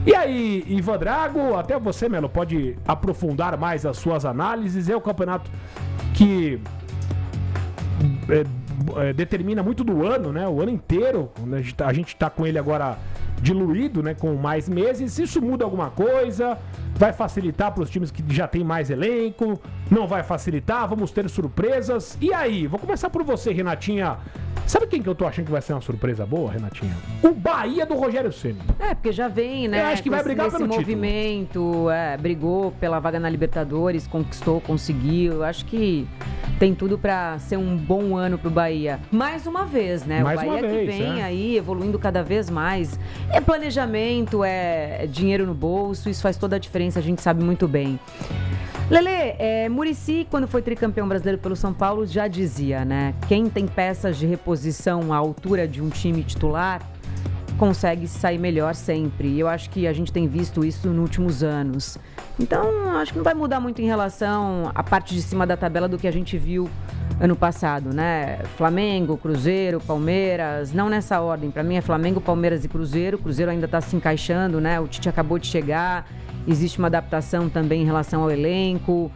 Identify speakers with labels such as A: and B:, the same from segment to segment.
A: E aí, Ivan Drago, até você, Melo, pode aprofundar mais as suas análises. É o campeonato que determina muito do ano, né? O ano inteiro. A gente tá com ele agora diluído, né? Com mais meses. Isso muda alguma coisa? Vai facilitar para os times que já tem mais elenco? Não vai facilitar? Vamos ter surpresas? E aí? Vou começar por você, Renatinha. Sabe quem que eu tô achando que vai ser uma surpresa boa, Renatinha? O Bahia do Rogério Ceni.
B: Porque já vem, né?
A: Eu acho que vai brigar pelo
B: movimento, brigou pela vaga na Libertadores, conquistou, conseguiu. Eu acho que tem tudo pra ser um bom ano pro Bahia. Mais uma vez, né?
A: Mais
B: o Bahia que vem aí evoluindo cada vez mais. É planejamento, é dinheiro no bolso, isso faz toda a diferença, a gente sabe muito bem. Lelê, Muricy, quando foi tricampeão brasileiro pelo São Paulo, já dizia, né? Quem tem peças de reposição à altura de um time titular consegue sair melhor sempre. E eu acho que a gente tem visto isso nos últimos anos. Então, acho que não vai mudar muito em relação à parte de cima da tabela do que a gente viu ano passado, né? Flamengo, Cruzeiro, Palmeiras, não nessa ordem. Para mim é Flamengo, Palmeiras e Cruzeiro. O Cruzeiro ainda está se encaixando, né? O Tite acabou de chegar. Existe uma adaptação também em relação ao elenco.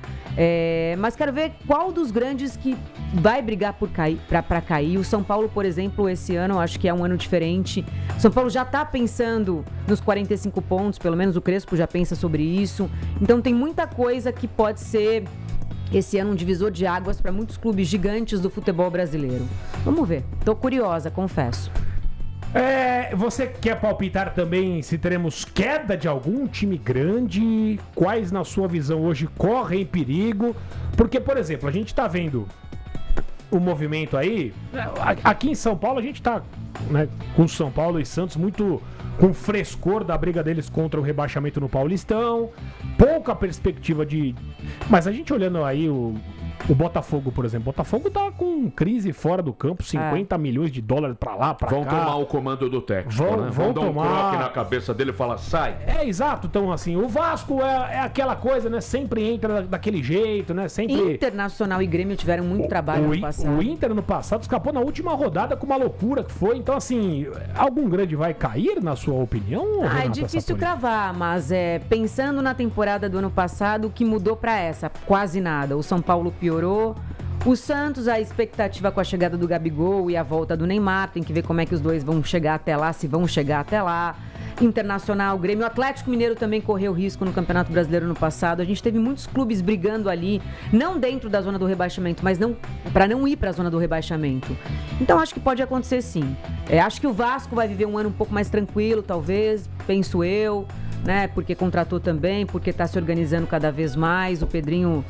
B: Mas quero ver qual dos grandes que vai brigar para cair. O São Paulo, por exemplo, esse ano, acho que é um ano diferente. O São Paulo já está pensando nos 45 pontos, pelo menos o Crespo já pensa sobre isso. Então tem muita coisa que pode ser esse ano um divisor de águas para muitos clubes gigantes do futebol brasileiro. Vamos ver. Tô curiosa, confesso.
A: Você quer palpitar também se teremos queda de algum time grande? Quais, na sua visão, hoje correm perigo? Porque, por exemplo, a gente tá vendo o movimento aí. Aqui em São Paulo, a gente tá, né, com São Paulo e Santos muito com frescor da briga deles contra o rebaixamento no Paulistão. Pouca perspectiva de... Mas a gente olhando aí o Botafogo, por exemplo. Botafogo tá com crise fora do campo, 50 milhões de dólares pra lá, pra cá.
C: Vão tomar o comando do técnico, né? Vão dar um croque na cabeça dele e falar, sai.
A: Exato. Então, assim, o Vasco é aquela coisa, né? Sempre entra daquele jeito, né? Sempre...
B: Internacional e Grêmio tiveram muito trabalho no passado.
A: O Inter, no passado, escapou na última rodada com uma loucura que foi. Então, assim, algum grande vai cair, na sua opinião?
B: É difícil cravar, mas pensando na temporada do ano passado, o que mudou pra essa? Quase nada. O São Paulo piorou. O Santos, a expectativa com a chegada do Gabigol e a volta do Neymar, tem que ver como é que os dois vão chegar até lá, se vão chegar até lá. Internacional, Grêmio, o Atlético Mineiro também correu risco no Campeonato Brasileiro no passado. A gente teve muitos clubes brigando ali, não dentro da zona do rebaixamento, mas para não ir para a zona do rebaixamento. Então acho que pode acontecer sim. Acho que o Vasco vai viver um ano um pouco mais tranquilo, talvez, penso eu, né? Porque contratou também, porque está se organizando cada vez mais. O Pedrinho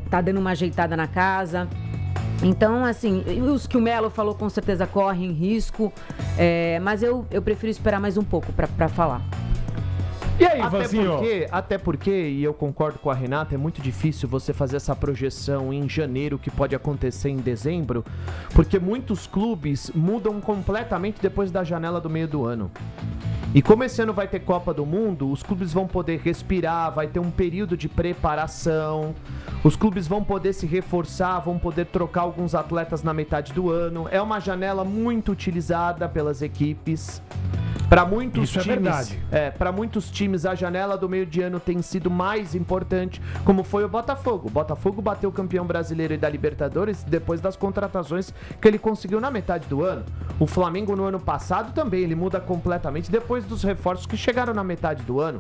B: tá dando uma ajeitada na casa. Então, assim, os que o Melo falou com certeza correm risco, mas eu prefiro esperar mais um pouco para falar.
A: E aí, Ivanzinho?
D: Até porque, e eu concordo com a Renata, é muito difícil você fazer essa projeção em janeiro, que pode acontecer em dezembro, porque muitos clubes mudam completamente depois da janela do meio do ano. E como esse ano vai ter Copa do Mundo, os clubes vão poder respirar, vai ter um período de preparação, os clubes vão poder se reforçar, vão poder trocar alguns atletas na metade do ano. É uma janela muito utilizada pelas equipes. Para muitos
A: times, é verdade.
D: Para muitos times a janela do meio de ano tem sido mais importante, como foi o Botafogo. O Botafogo bateu o campeão brasileiro e da Libertadores depois das contratações que ele conseguiu na metade do ano. O Flamengo no ano passado também, ele muda completamente depois dos reforços que chegaram na metade do ano.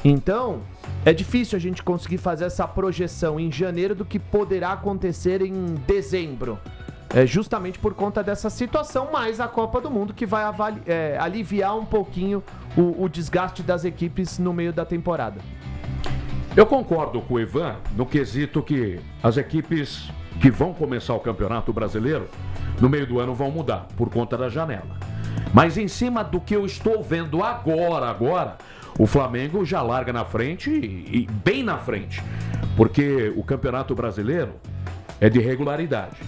D: Então, é difícil a gente conseguir fazer essa projeção em janeiro do que poderá acontecer em dezembro. Justamente por conta dessa situação, mais a Copa do Mundo, que vai aliviar um pouquinho o desgaste das equipes no meio da temporada.
C: Eu concordo com o Ivan no quesito que as equipes que vão começar o Campeonato Brasileiro no meio do ano vão mudar por conta da janela. Mas em cima do que eu estou vendo agora, o Flamengo já larga na frente e bem na frente, porque o Campeonato Brasileiro é de regularidade.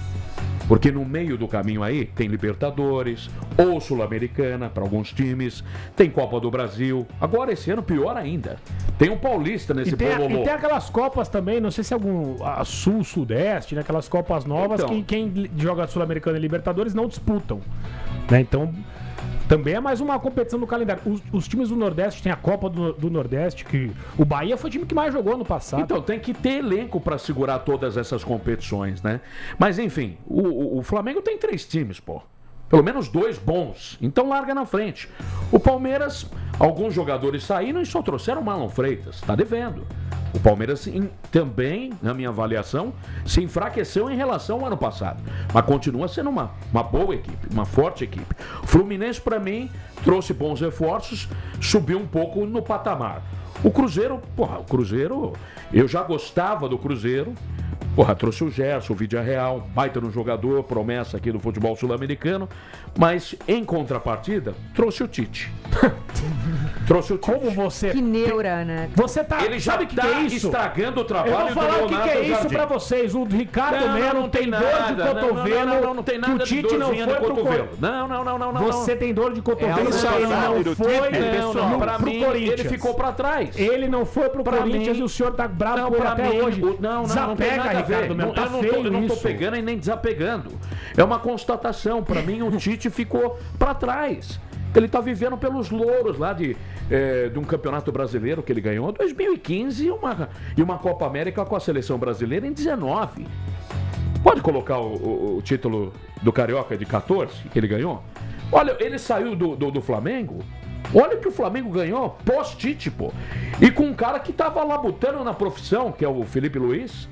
C: Porque no meio do caminho aí tem Libertadores ou Sul-Americana para alguns times, tem Copa do Brasil. Agora esse ano pior ainda. Tem um Paulista nesse bololô.
A: E tem aquelas Copas também, não sei se a Sul, Sudeste, né? Aquelas Copas novas que quem joga Sul-Americana e Libertadores não disputam, né? Então Também é mais uma competição do calendário. Os times do Nordeste tem a Copa do Nordeste, que o Bahia foi o time que mais jogou no passado.
C: Então, tem que ter elenco para segurar todas essas competições, né? Mas, enfim, o Flamengo tem 3 times, pô. Pelo menos 2 bons. Então larga na frente. O Palmeiras, alguns jogadores saíram e só trouxeram o Marlon Freitas. Tá devendo. O Palmeiras também, na minha avaliação, se enfraqueceu em relação ao ano passado. Mas continua sendo uma boa equipe, uma forte equipe. O Fluminense, para mim, trouxe bons reforços, subiu um pouco no patamar. O Cruzeiro, eu já gostava do Cruzeiro. Trouxe o Gerson, o Villarreal, baita no jogador, promessa aqui do futebol sul-americano, mas em contrapartida, trouxe o Tite.
A: Como você...
B: Que neura, né?
A: Você tá...
C: Ele já
A: sabe o que é isso?
C: estragando o trabalho.
A: Eu vou falar o que é isso pra vocês. O Ricardo Melo tem dor de cotovelo.
C: Não tem nada
A: que o Tite não foi pro cotovelo.
C: Não.
A: Você tem dor de cotovelo.
C: Isso aí
A: não foi pro Corinthians.
C: Ele ficou pra trás.
A: Ele não foi pro Corinthians e o senhor tá bravo com ele até hoje.
C: Não tem nada a ver. Eu não tô pegando e nem desapegando. É uma constatação. Pra mim, o Tite ficou pra trás. Ele tá vivendo pelos louros lá de um campeonato brasileiro que ele ganhou em 2015 e uma Copa América com a seleção brasileira em 19. Pode colocar o título do Carioca de 14 que ele ganhou? Olha, ele saiu do Flamengo. Olha o que o Flamengo ganhou pós-Tite, pô. E com um cara que tava labutando na profissão, que é o Felipe Luiz.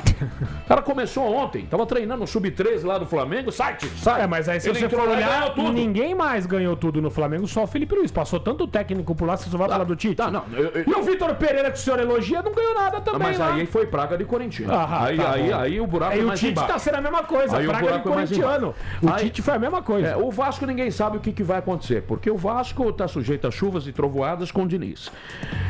C: O cara começou ontem, tava treinando no Sub-13 lá do Flamengo. Sai.
A: Mas aí se você for olhar, ninguém mais ganhou tudo no Flamengo, só o Felipe Luiz. Passou tanto técnico por lá, você só vai falar do Tite? E o Vitor Pereira, que o senhor elogia, não ganhou nada também.
C: Mas aí foi praga de corintiano. Aí o buraco é mais
A: embaixo. Aí o Tite tá sendo a mesma coisa,
C: aí
A: praga de corintiano. O Tite foi a mesma coisa.
C: O Vasco ninguém sabe o que vai acontecer, porque o Vasco tá sujeito a chuvas e trovoadas com o Diniz.